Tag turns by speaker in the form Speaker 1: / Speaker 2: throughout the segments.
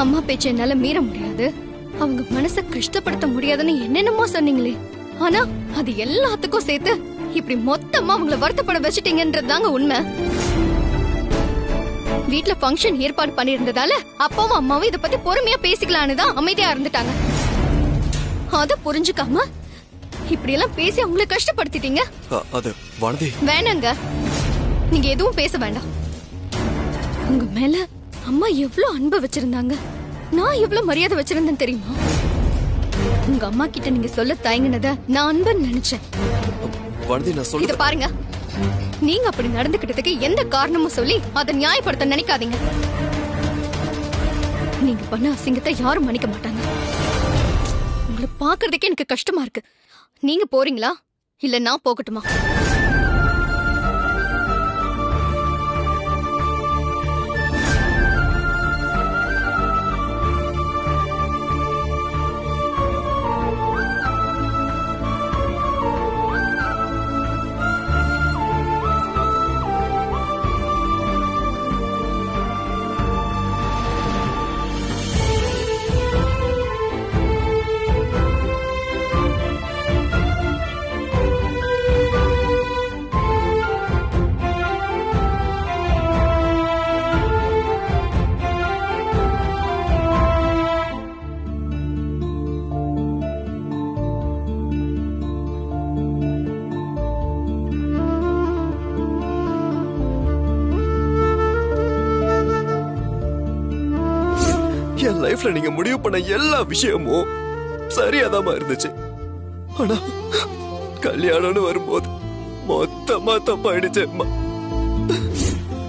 Speaker 1: அம்மா பேச்ச என்னால மீற முடியாது, அவங்க மனச கஷ்டப்படுத்த முடியாதுன்னு என்னென்னமோ சொன்னீங்களே. ஆனா அது எல்லாத்துக்கும் சேர்த்து இப்படி மொத்தமா அவங்கள வருத்தப்பட வச்சிட்டீங்கன்றதுதாங்க உண்மை. வீட்ல ஃபங்க்ஷன் ஏற்பாடு பண்ணிருந்ததால அப்பாவும் அம்மாவும் இத பத்தி பொறுமையா பேசிக்கலான்னு தான் அமைதியா இருந்துட்டாங்க. அத புரிஞ்சுக்காம இப்படி எல்லாம் பேசி அவங்கள கஷ்டப்படுத்திட்டீங்க.
Speaker 2: அது வானதி
Speaker 1: வேணாங்க, நீங்க எதுவும் பேச வேண்டாம். உங்க மேல அம்மா எவ்வளவு அன்பு வச்சிருந்தாங்க, நான் எவ்வளவு மரியாதை வச்சிருந்தேன் தெரியுமா? உங்க அம்மா கிட்ட நீங்க சொல்ல தயங்கினத நான் அன்புன்னு நினைச்சேன்.
Speaker 2: வானதி நான்
Speaker 1: இத
Speaker 2: சொல்ல
Speaker 1: பாருங்க, நீங்க அப்படி நடந்துக்கிட்டதுக்கு எந்த காரணமும் சொல்லி அதை நியாயப்படுத்த நினைக்காதீங்க. நீங்க பண்ண அசிங்கத்தை யாரும் மன்னிக்க மாட்டாங்க. உங்களை பாக்குறதுக்கே எனக்கு கஷ்டமா இருக்கு. நீங்க போறீங்களா இல்ல நான் போகட்டுமா?
Speaker 2: என் லைஃப்ல நீங்க முடிவு பண்ண எல்லா விஷயமும் சரியாதாமா இருந்துச்சு. ஆனா கல்யாணம்னு வரும்போது மொத்தமா தப்பாயிடுச்சேம்மா.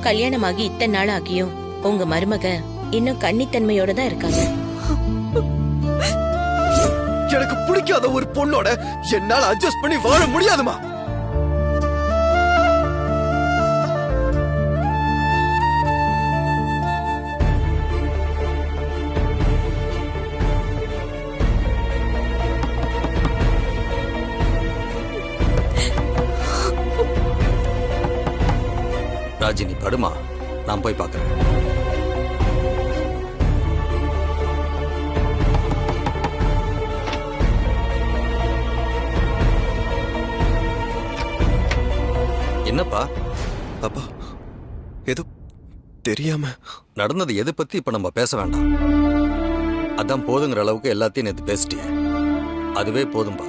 Speaker 3: கல்யாணமாகி இத்தனை நாள் ஆகியும் உங்க மருமக இன்னும் கன்னித்தன்மையோட தான் இருக்காங்க.
Speaker 2: எனக்கு பிடிக்காத ஒரு பொண்ணோட என்னால அட்ஜஸ்ட் பண்ணி வாழ முடியாதுமா.
Speaker 4: ராஜினி படுமா, நான் போய் பார்க்கறேன். என்னப்பா?
Speaker 2: அப்பா ஏதோ தெரியாம
Speaker 4: நடந்தது எது பத்தி இப்ப நம்ம பேச வேண்டாம். அதான் போதுங்கிற அளவுக்கு எல்லாத்தையும் நேத்து பேசிட்டியே, அதுவே போதும்பா.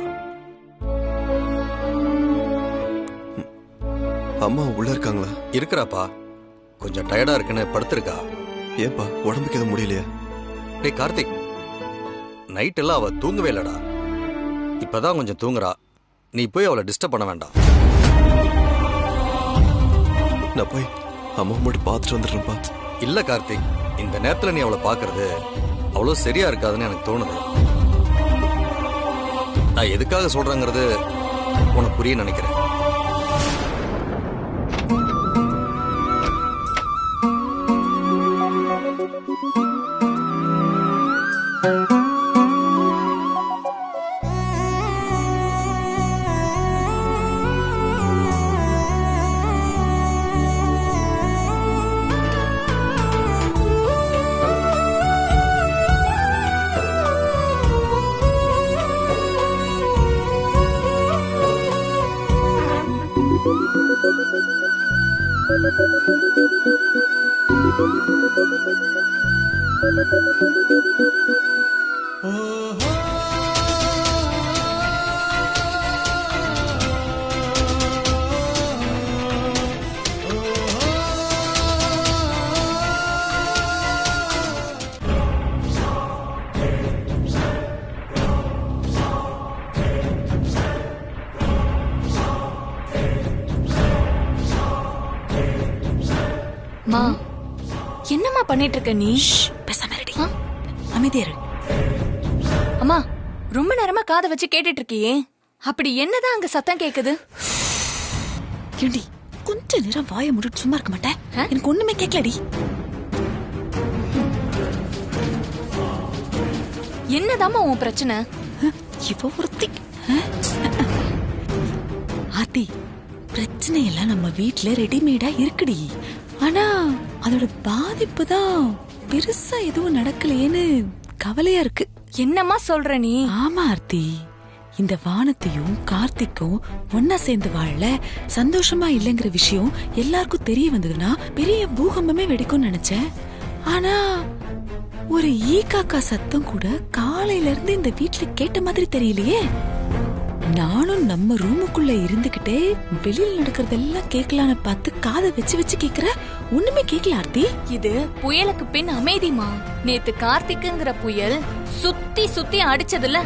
Speaker 2: அம்மா உள்ள இருக்காங்களா?
Speaker 4: இருக்கிறாப்பா, கொஞ்சம் டயர்டா இருக்குன்னு படுத்திருக்கா.
Speaker 2: ஏன்பா உடம்புக்கு எதுவும் முடியலையா?
Speaker 4: டேய் கார்த்திக், நைட் எல்லாம் அவ தூங்கவே இல்லடா. இப்பதான் கொஞ்சம் தூங்குறா. நீ போய் அவளை டிஸ்டர்ப் பண்ண வேண்டாம்.
Speaker 2: நான் போய் அம்மா மட்டும் பார்த்துட்டு வந்துடுறேன்ப்பா.
Speaker 4: இல்ல கார்த்திக், இந்த நேரத்துல நீ அவளை பாக்குறது அவ்வளவு சரியா இருக்காதுன்னு எனக்கு தோணுது. நான் எதுக்காக சொல்றேங்கிறது உனக்கு புரிய நினைக்கிறேன்.
Speaker 5: மா, என்னம்மா பண்ணிட்டு இருக்க நீ? பேசாம இருடி, அமைதியா இரு. அம்மா, ரொம்ப நேரமா காதை வச்சு கேட்டுட்டு இருக்கியே, அப்படி என்னதான் அங்க சத்தம் கேக்குது?
Speaker 6: ஏண்டி கொஞ்ச நேரம் வாயை மூடிட்டு சும்மா இருக்க மாட்டேன்? எனக்கு ஒண்ணுமே கேட்கலடி.
Speaker 5: என்னதாம்மா உன் பிரச்சனை?
Speaker 6: இவ ஒருத்தி ஆத்தி, பிரச்சனை எல்லாம் நம்ம வீட்ல ரெடிமேடா இருக்குடி. ஆனா அதோட பாதிப்பு தான் பெருசா எதுவும் நடக்கலையேன்னு கவலையா இருக்கு.
Speaker 5: என்னம்மா சொல்ற நீ?
Speaker 6: ஆமா ஆர்த்தி, இந்த வானத்தையும் கார்த்திக்கும் ஒன்னா சேர்ந்து வாழல சந்தோஷமா இல்லைங்கிற விஷயம் எல்லாருக்கும் தெரிய வந்ததுன்னா பெரிய பூகம்பமே வெடிக்கும்னு நினைச்சேன். ஆனா ஒரு ஈகாக்கா சத்தம் கூட காலையில இருந்து இந்த வீட்டுல கேட்ட மாதிரி தெரியலையே. நானும் நம்ம ரூமுக்குள்ள இருந்துகிட்டே வெளியில நடக்கிறதெல்லாம் கேட்கலான்னு பார்த்து காதை வச்சு வச்சு கேக்குற, ஒண்ணுமே கேட்கல ஆர்த்தி.
Speaker 5: இது புயலுக்கு பின் அமைதிமா. நேத்து கார்த்திக்குங்கிற புயல் சுத்தி சுத்தி அடிச்சதுல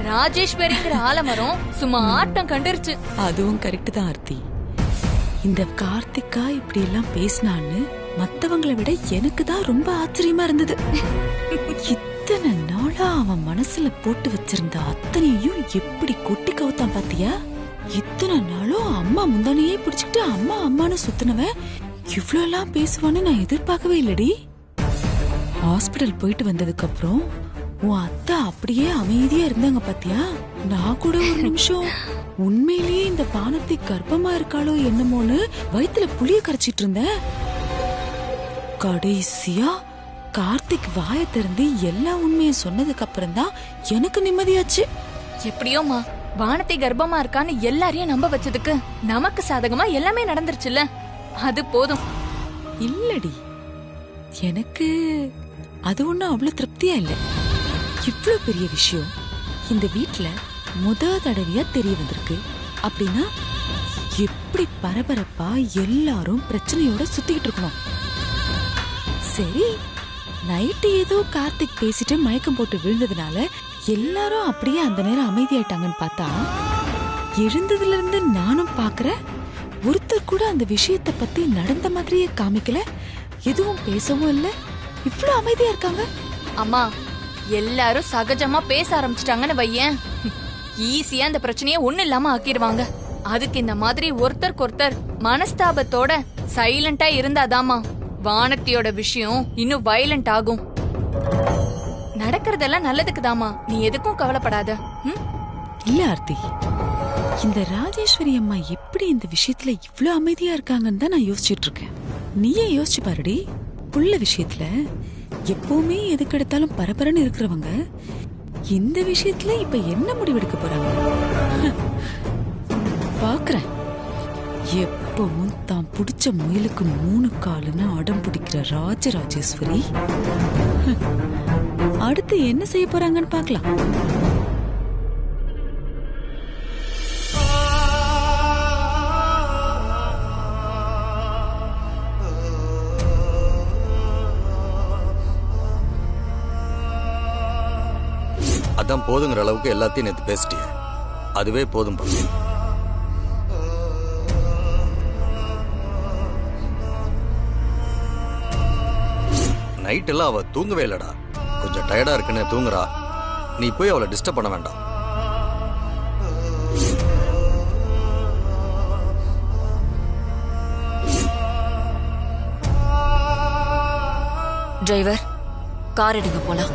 Speaker 5: ராஜேஸ்வரிங்கிற ஆலமரம் சும்மா ஆட்டம் கண்டுருச்சு.
Speaker 6: அதுவும் கரெக்ட் தான் ஆர்த்தி. இந்த கார்த்திகா இப்படி எல்லாம் பேசினான்னு மத்தவங்களை விட எனக்கு தான் ரொம்ப ஆச்சரியமா இருந்தது. இத்தனை நாளா அவன் மனசுல போட்டு வச்சிருந்த அத்தனையும் எப்படி கொட்டி கவுத்தான் பாத்தியா? இத்தனை நாளும் அம்மா முந்தானையே பிடிச்சுக்கிட்டு அம்மா அம்மான்னு சுத்தினவன் இவ்ளோ எல்லாம் பேசுவான்னு நான் எதிர்பார்க்கவே இல்லடி. ஹாஸ்பிடல் போயிட்டு வந்ததுக்கு அப்புறம் உன் அத்தை அப்படியே அமைதியா இருந்தாங்க பாத்தியா? நான் கூட ஒரு நிமிஷம் உண்மையிலேயே இந்த பானத்தை கர்ப்பமா இருக்காளோ என்னமோன்னு வயித்துல புளிய கரைச்சிட்டு இருந்தேன். கடைசியா கார்த்திக் வாயை திறந்து எல்லா உண்மையும் சொன்னதுக்கு அப்புறம் தான் எனக்கு நிம்மதியாச்சு.
Speaker 5: எப்படியோமா வானத்தை கர்ப்பமா இருக்கான்னு எல்லாரையும் நம்ப வச்சதுக்கு நமக்கு சாதகமா எல்லாமே நடந்துருச்சுல்ல, அது போதும்.
Speaker 6: இல்லடி, எனக்கு அது ஒண்ணும் அவ்வளவு திருப்தியா இல்ல. இவ்ளோ பெரிய விஷயம் இந்த வீட்ல தடவையா தெரிய வந்திருக்கு அப்படின்னா எப்படி பரபரப்பா எல்லாரும் பிரச்சனையோட சுத்திக்கிட்டு இருக்கணும். சரி, நைட்டு ஏதோ கார்த்திக் பேசிட்டு மயக்கம் போட்டு விழுந்ததுனால எல்லாரும் அப்படியே அந்த நேரம் அமைதியாயிட்டாங்கன்னு பார்த்தா, எழுந்ததுல இருந்து நானும் பாக்குறேன் ஒருத்தர் கூட அந்த விஷயத்தை பத்தி நடந்த மாதிரியே காமிக்கல, எதுவும் பேசவும் இல்ல, இவ்ளோ அமைதியா இருக்காங்க.
Speaker 5: அம்மா, எல்லாரும் சகஜமா பேச ஆரம்பிச்சிட்டாங்கன்னு வையேன், ஈஸியா இந்த பிரச்சனைய ஒண்ணு இல்லாம ஆக்கிடுவாங்க. அதுக்கு இந்த மாதிரி ஒருத்தருக்கு ஒருத்தர் மனஸ்தாபத்தோட சைலண்டா இருந்தாதாமா வானத்தியோட விஷயம் இன்னும் வயலண்ட் ஆகும். நடக்கிறதெல்லாம் நல்லதுக்கு தாமா, நீ எதுக்கும் கவலைப்படாத.
Speaker 6: இல்ல ஆர்த்தி, இந்த ராஜேஸ்வரி அம்மா எப்படி இந்த விஷயத்துல இவ்ளோ அமைதியா இருக்காங்கன்னு தான் நான் யோசிச்சுட்டு இருக்கேன். நீயே யோசிச்சு பாருடி, புள்ள விஷயத்துல எப்பவுமே எதுக்கு எடுத்தாலும் பரபரன்னு இருக்கிறவங்க இந்த விஷயத்துல இப்ப என்ன முடிவெடுக்க போறாங்க? பாக்குறேன். எப்பவும் தான் புடிச்ச முயலுக்கு 3 காலுன்னு அடம் பிடிக்கிற ராஜராஜேஸ்வரி அடுத்து என்ன செய்ய போறாங்கன்னு பாக்கலாம்.
Speaker 4: அதான் போதுங்கிற அளவுக்கு எல்லாத்தையும் நேத்து பேசிட்டிய, அதுவே போதும். நைட் எல்லாம் அவ தூங்கவே இல்லடா, கொஞ்சம் டயர்டா இருக்குன்னு தூங்குறா. நீ போய் அவளை டிஸ்டர்ப் பண்ண வேண்டாம்.
Speaker 7: டிரைவர், கார் எடுங்க போலாம்.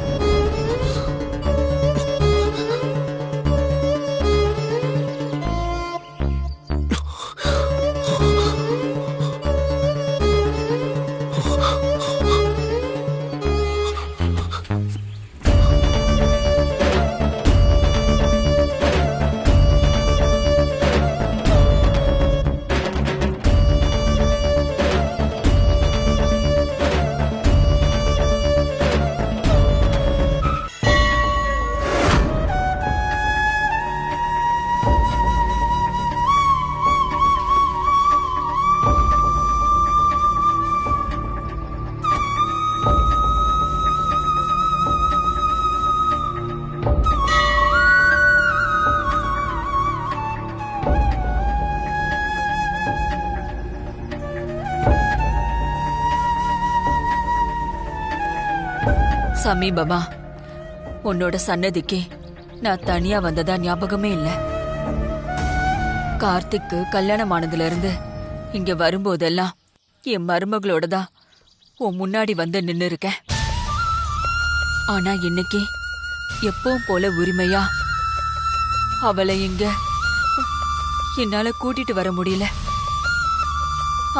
Speaker 7: சமீபமா உன்னோட சன்னதிக்கு நான் தனியா வந்ததா ஞாபகமே இல்ல. கார்த்திக்கு கல்யாணம் ஆனதுல இருந்து இங்க வரும்போதெல்லாம் என் மருமகளோட தான் உன் முன்னாடி வந்து நின்னு இருக்கேன். ஆனா இன்னைக்கு எப்பவும் போல உரிமையா அவளை இங்க என்னால கூட்டிட்டு வர முடியல.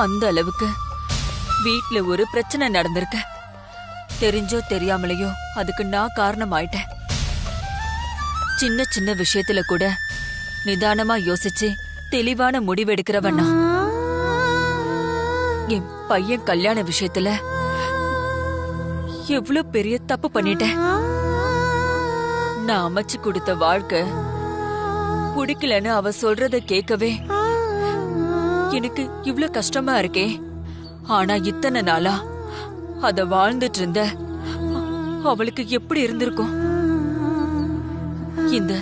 Speaker 7: அந்த அளவுக்கு வீட்ல ஒரு பிரச்சனை நடந்திருக்கு. தெரிஞ்சோ தெரியாமலையோ அதுக்கு நான் காரணம் ஆயிட்டேன். சின்ன சின்ன விஷயத்துல கூட நிதானமா யோசிச்சு தெளிவான முடிவெடுக்கிறவன் நான். என் பையன் கல்யாண விஷயத்துல எவ்வளவு பெரிய தப்பு பண்ணிட்டேன். நான் அமைச்சு கொடுத்த வாழ்க்கை பிடிக்கலன்னு அவ சொல்றத கேட்கவே எனக்கு இவ்ளோ கஷ்டமா இருக்கே. ஆனா இத்தனை நாளா அத வாழ்ந்துட்டு இருந்த அவளுக்கு எப்படி இருந்திருக்கும்? இந்த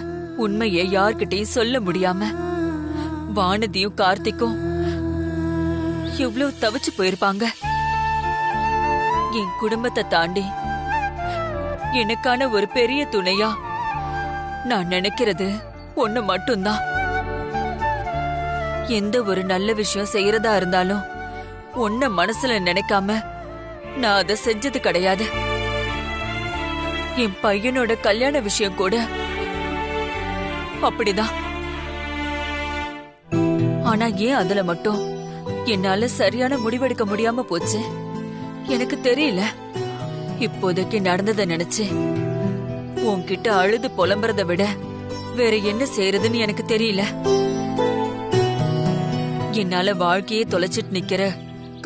Speaker 7: உண்மையை யார்கிட்டயும் சொல்ல முடியாம வானதியும் கார்த்திக்கும் எவ்வளவு தவிச்சு போயிருப்பாங்க. என் குடும்பத்தை தாண்டி எனக்கான ஒரு பெரிய துணையா நான் நினைக்கிறது ஒண்ணு மட்டும்தான். எந்த ஒரு நல்ல விஷயம் செய்யறதா இருந்தாலும் ஒன்ன மனசுல நினைக்காம நான் அதை செஞ்சது கிடையாது. என் பையனோட கல்யாண விஷயம் கூட அப்படிதான். ஆனா ஏன் அதுல மட்டும் என்னால சரியான முடிவெடுக்க முடியாம போச்சு எனக்கு தெரியல. இப்போதைக்கு நடந்ததை நினைச்சு உன்கிட்ட அழுது புலம்புறத விட வேற என்ன செய்யறதுன்னு எனக்கு தெரியல. என்னால வாழ்க்கையே தொலைச்சிட்டு நிக்கிற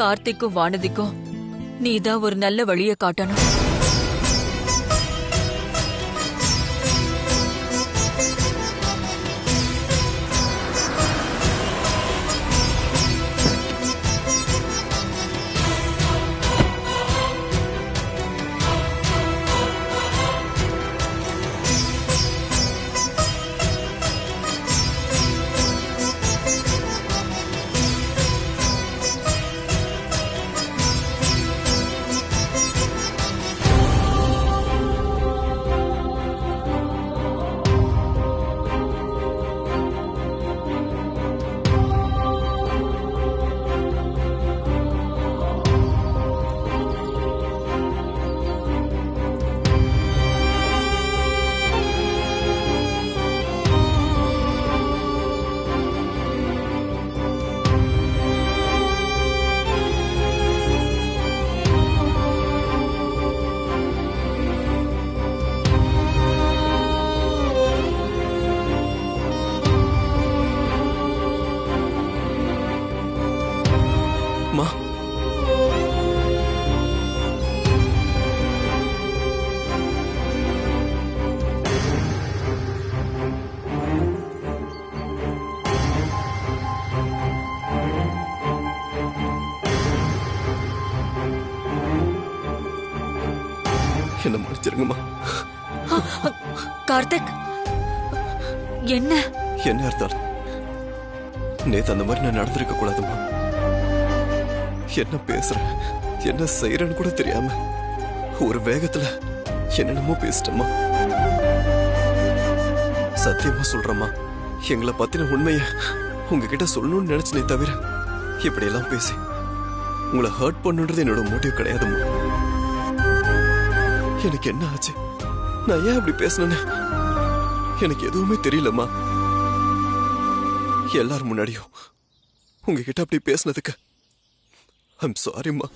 Speaker 7: கார்த்திக்கும் வானதிக்கும் நீதான் ஒரு நல்ல வழிய காட்டணும்.
Speaker 2: என்ன மன்னிச்சிருங்கம்மா.
Speaker 7: கார்த்திக், என்ன
Speaker 2: என்ன அர்த்தம்? நேத்து அந்த மாதிரி நான் நடந்திருக்க கூடாதுமா. என்ன பேசுறேன் என்ன செய்யறேன்னு கூட தெரியாம ஒரு வேகத்துல என்னென்னமோ பேசிட்டம்மா. சத்தியமா சொல்றேம்மா, எங்களை பத்தின உண்மைய உங்ககிட்ட சொல்லணும்னு நினைச்சனே தவிர இப்படியெல்லாம் பேசி உங்களை ஹர்ட் பண்ணுன்றது என்னோட மோட்டிவ் கிடையாதும்மா. எனக்கு என்ன ஆச்சு, நான் ஏன் அப்படி பேசினேன்னு எனக்கு எதுவுமே தெரியலம்மா. எல்லாரும் முன்னாடியும் உங்ககிட்ட அப்படி பேசினதுக்கு ஐம் சாரிம்மா.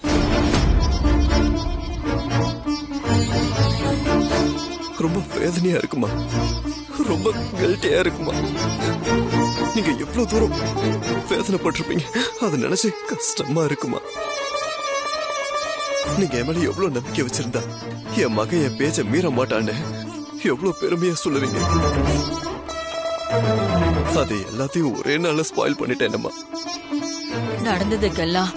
Speaker 2: ரொம்ப வேதனையா இருக்குமா, ரொம்ப கில்ட்டியா இருக்குமா. நீங்க எவ்வளவு தூரம் வேதனைப்பட்டிருப்பீங்க அதை நினைச்சு கஷ்டமா இருக்குமா. நீங்க என் மேல எவ்வளவு நம்பிக்கை வச்சிருந்தா என் மகன் என் பேச்ச மீற மாட்டான்னு எவ்வளவு பெருமையா சொல்லுவீங்க. அது எல்லாத்தையும் ஒரே நாள்ல ஸ்பாயில் பண்ணிட்டேன்மா.
Speaker 7: நடந்ததுக்கெல்லாம்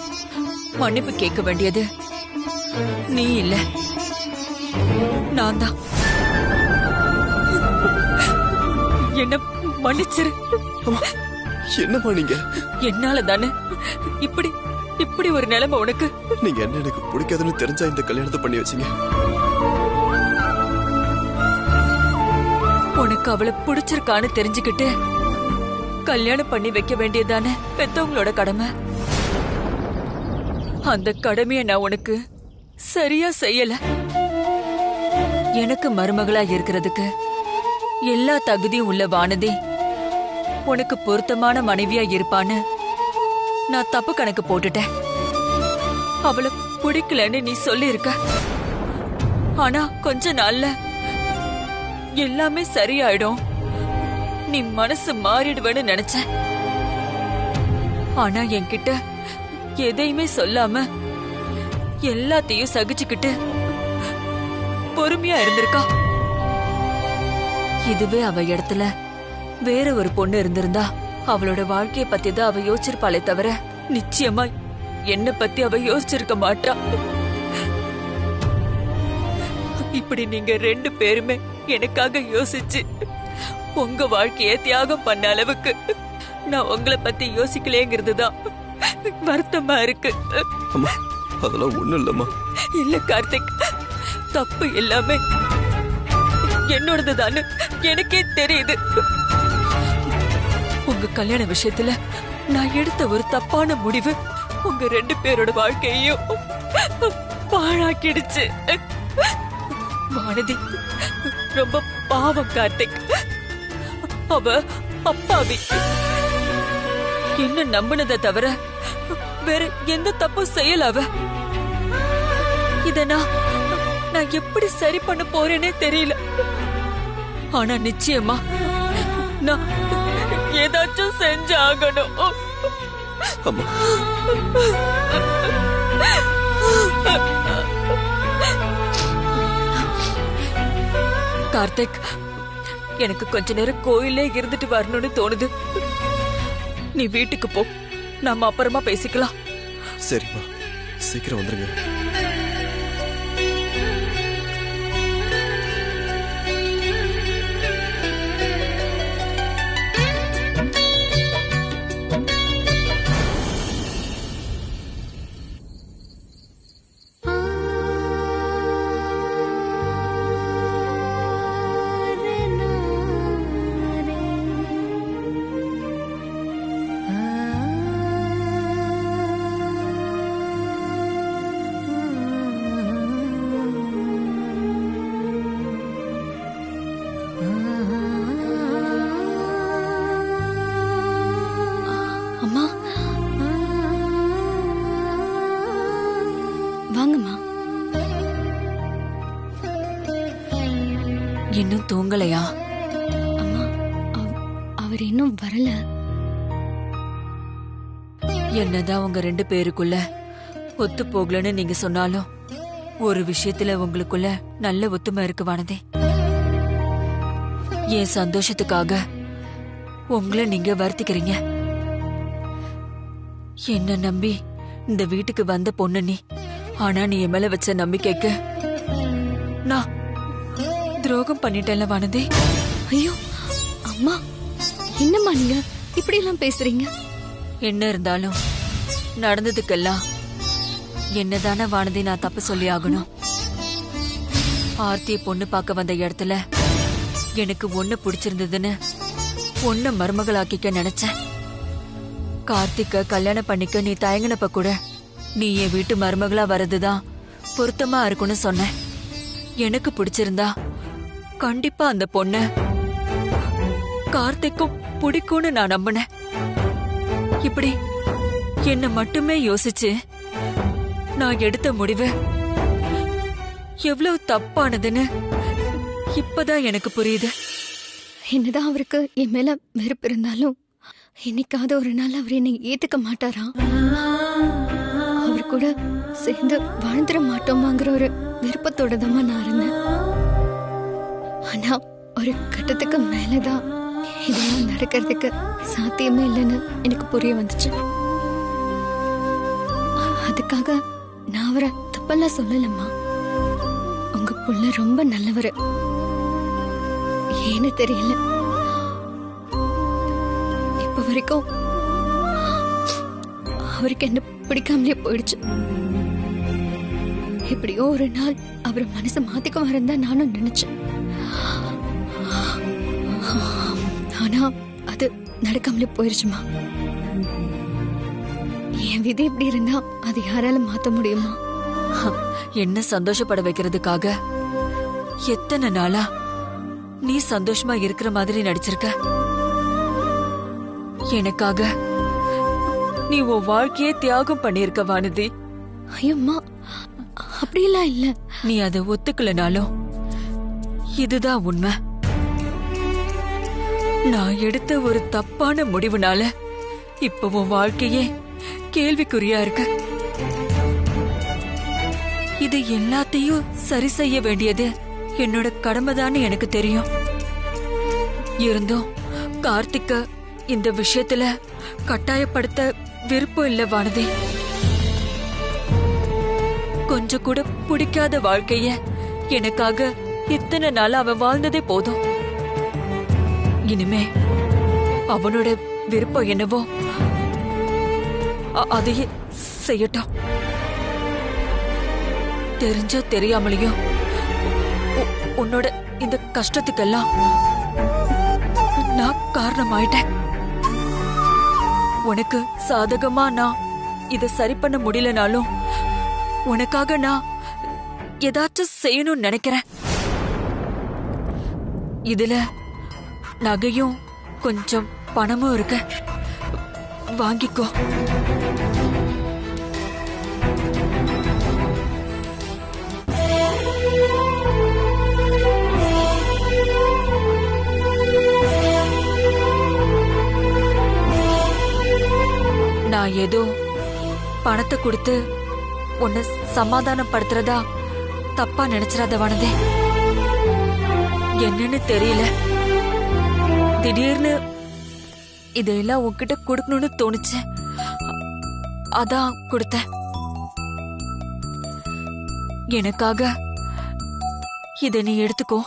Speaker 7: மன்னிப்பு கேட்க வேண்டியது நீ இல்ல, நான் தான். என்ன மன்னிச்சிரு.
Speaker 2: என்னம்மா நீங்க?
Speaker 7: என்னால தானே இப்படி இப்படி ஒரு நிலைமை உனக்கு.
Speaker 2: நீங்க என்ன எனக்கு பிடிக்காதுன்னு தெரிஞ்சா இந்த கல்யாணத்தை பண்ணி வச்சீங்க.
Speaker 7: உனக்கு அவளை பிடிச்சிருக்கான்னு தெரிஞ்சுக்கிட்டு கல்யாணம் பண்ணி வைக்க வேண்டியதானே பெத்தவங்களோட கடமை. அந்த கடமையை நான் உனக்கு சரியா செய்யல. எனக்கு மருமகளா இருக்கிறதுக்கு எல்லா தகுதியும் உள்ள வானதி உனக்கு பொருத்தமான மனைவியா இருப்பான்னு நான் தப்பு கணக்கு போட்டுட்டேன். அவளை பிடிக்கலன்னு நீ சொல்லி இருக்க. ஆனா கொஞ்ச நாள்ல எல்லாமே சரியாயிடும், நீ மனசு மாறிடுவேன்னு நினைச்சேன். ஆனா என்கிட்ட எதையுமே சொல்லாம எல்லாத்தையும் சகிச்சுக்கிட்டு பொறுமையா இருந்திருக்கா. இதுவே அவ இடத்துல வேற ஒரு பொண்ணு இருந்திருந்தா அவளோட வாழ்க்கைய பத்தி தான் அவ யோசிச்சிருப்பாளே தவிர நிச்சயமா என்ன பத்தி அவ யோசிச்சிருக்க மாட்டா. இப்படி நீங்க 2 பேருமே எனக்காக யோசிச்சு உங்க வாழ்க்கைய தியாகம் பண்ண அளவுக்கு நான் உங்களை பத்தி யோசிக்கலேங்கிறதுதான் வருத்தமா இருக்கு.
Speaker 2: அம்மா அதெல்லாம் ஒண்ணும் இல்லம்மா.
Speaker 7: இல்ல கார்த்திக், தப்பு எல்லாமே என்னோடதுதான்னு எனக்கே தெரியுது. உங்க கல்யாண விஷயத்துல நான் எடுத்த ஒரு தப்பான முடிவு உங்க 2 பேரோட வாழ்க்கையையும் பாழாக்கிடுச்சு. வானதி ரொம்ப பாவம் கார்த்திக். அவ அப்பாவி. என்ன நம்பினதை தவிர வேற எந்த தப்பும் செய்யல அவ. இத நான் எப்படி சரி பண்ண போறேனே தெரியல. ஆனா நிச்சயமா நான் ஏதாச்சும் செஞ்சாகணும்.
Speaker 2: அம்மா
Speaker 7: கார்த்திக், எனக்கு கொஞ்ச நேரம் கோயிலே இருந்துட்டு வரணும்னு தோணுது. நீ வீட்டுக்கு போ, நாம அப்புறமா பேசிக்கலாம்.
Speaker 2: சரிம்மா, சீக்கிரம் வந்துருங்க.
Speaker 7: இன்னும் தூங்கலையா?
Speaker 1: அம்மா, அவர் இன்னும் வரல.
Speaker 7: என்னதான் உங்க 2 பேருக்குள்ள ஒத்து போகலன்னு நீங்க சொன்னாலும் ஒரு விஷயத்துல உங்களுக்குள்ள நல்ல ஒத்துமை இருக்கு வானதி. என் சந்தோஷத்துக்காக உங்களை நீங்க வருத்திக்கிறீங்க. என்ன நம்பி இந்த வீட்டுக்கு வந்த பொண்ணு நீ. ஆனா நீ என் மேல வச்ச நம்பிக்கைக்கு நான் துரோகம் பண்ணிட்டேன்ல வானதி.
Speaker 1: ஐயோ அம்மா, என்னம்மா நீங்க இப்படி எல்லாம் பேசுறீங்க?
Speaker 7: என்ன இருந்தாலும் நடந்ததுக்கெல்லாம் என்னதானே வானதி நான் தப்பு சொல்லி ஆகணும். ஆர்த்திய பொண்ணு பார்க்க வந்த இடத்துல எனக்கு ஒண்ணு பிடிச்சிருந்ததுன்னு பொண்ணு மருமகளாக்கிக்க நினைச்சேன். கார்த்திக்க கல்யாணம் பண்ணிக்க நீ தயங்கினப்ப கூட நீ என் வீட்டு மருமகளா வர்றதுதான் பொருத்தமா இருக்குன்னு சொன்ன. எனக்கு பிடிச்சிருந்தா கண்டிப்பா அந்த பொண்ண கார்த்திக்கும் பிடிக்கும்னு நான் நம்பினேன். இப்படி என்ன மட்டுமே யோசிச்சு நான் எடுத்த முடிவு எவ்வளவு தப்பானதுன்னு இப்பதான் எனக்கு புரியுது.
Speaker 1: என்னதான் அவருக்கு என் மேல வெறுப்பு இருந்தாலும் என்னைக்காவது ஒரு நாள் அவர் என்னை ஏத்துக்க மாட்டாரா? அவர் கூட சேர்ந்து வாழ்ந்துட மாட்டோமாங்கிற ஒரு விருப்பத்தோட தான் நான் இருந்தேன். ஆனா ஒரு கட்டத்துக்கு மேலதான் இதெல்லாம் நடக்கிறதுக்கு சாத்தியமே இல்லைன்னு எனக்கு புரிய வந்துச்சு. அதுக்காக நான் அவரை தப்பெல்லாம் சொல்லலம்மா. உங்க புள்ள ரொம்ப நல்லவரு. ஏன்னு தெரியல, இப்ப வரைக்கும் அவருக்கு என்ன பிடிக்காமலே போயிடுச்சு. எப்படியோ ஒரு நாள் அவர் மனசை மாத்திக்க வரந்தா நானும் நினைச்சேன். ஆனா அது நடக்காமலே போயிருச்சுமா. என் விதி இப்படி இருந்தா அது யாரால மாத்த முடியுமா?
Speaker 7: என்ன சந்தோஷப்பட வைக்கிறதுக்காக எத்தனை நாளா நீ சந்தோஷமா இருக்கிற மாதிரி நடிச்சிருக்க. எனக்காக நீ உன் வாழ்க்கையே தியாகம் பண்ணிருக்க வானதி.
Speaker 1: ஐயம்மா, அப்படி அப்படியெல்லாம் இல்ல.
Speaker 7: நீ அதை ஒத்துக்கலனாலும் இதுதான் உண்மை. நான் எடுத்த ஒரு தப்பான முடிவுனால இப்ப உன் வாழ்க்கையே கேள்விக்குறியா இருக்கு. இது எல்லாத்தையும் சரி செய்ய வேண்டியது என்னோட கடமைதான்னு எனக்கு தெரியும். இருந்தும் கார்த்திக்க இந்த விஷயத்துல கட்டாயப்படுத்த விருப்பம் இல்ல வானதி. கொஞ்சம் கூட பிடிக்காத வாழ்க்கைய எனக்காக இத்தனை நாள் அவன் வாழ்ந்ததே போதும். இனிமே அவனோட விருப்பம் என்னவோ அதையே செய்யட்டும். தெரிஞ்சோ தெரியாமலையோ உன்னோட இந்த கஷ்டத்துக்கெல்லாம் நான் காரணமாயிட்டேன். உனக்கு சாதகமா நான் இத சரி பண்ண முடியலனாலும் உனக்காக நான் ஏதாச்சும் செய்யணும்னு நினைக்கிறேன். இதுல நகையும் கொஞ்சம் பணமும் இருக்கு, வாங்கிக்கோ. நான் ஏதோ பணத்தை கொடுத்து உன்னை சமாதானப்படுத்துறதா தப்பா நினைச்சிடாத வானதே. என்னன்னு தெரியல, திடீர்னு இதெல்லாம் உன்கிட்ட கொடுக்கணும்னு தோணுச்சு, அதான் கொடுத்தேன். எனக்காக இதை நீ எடுத்துக்கோ.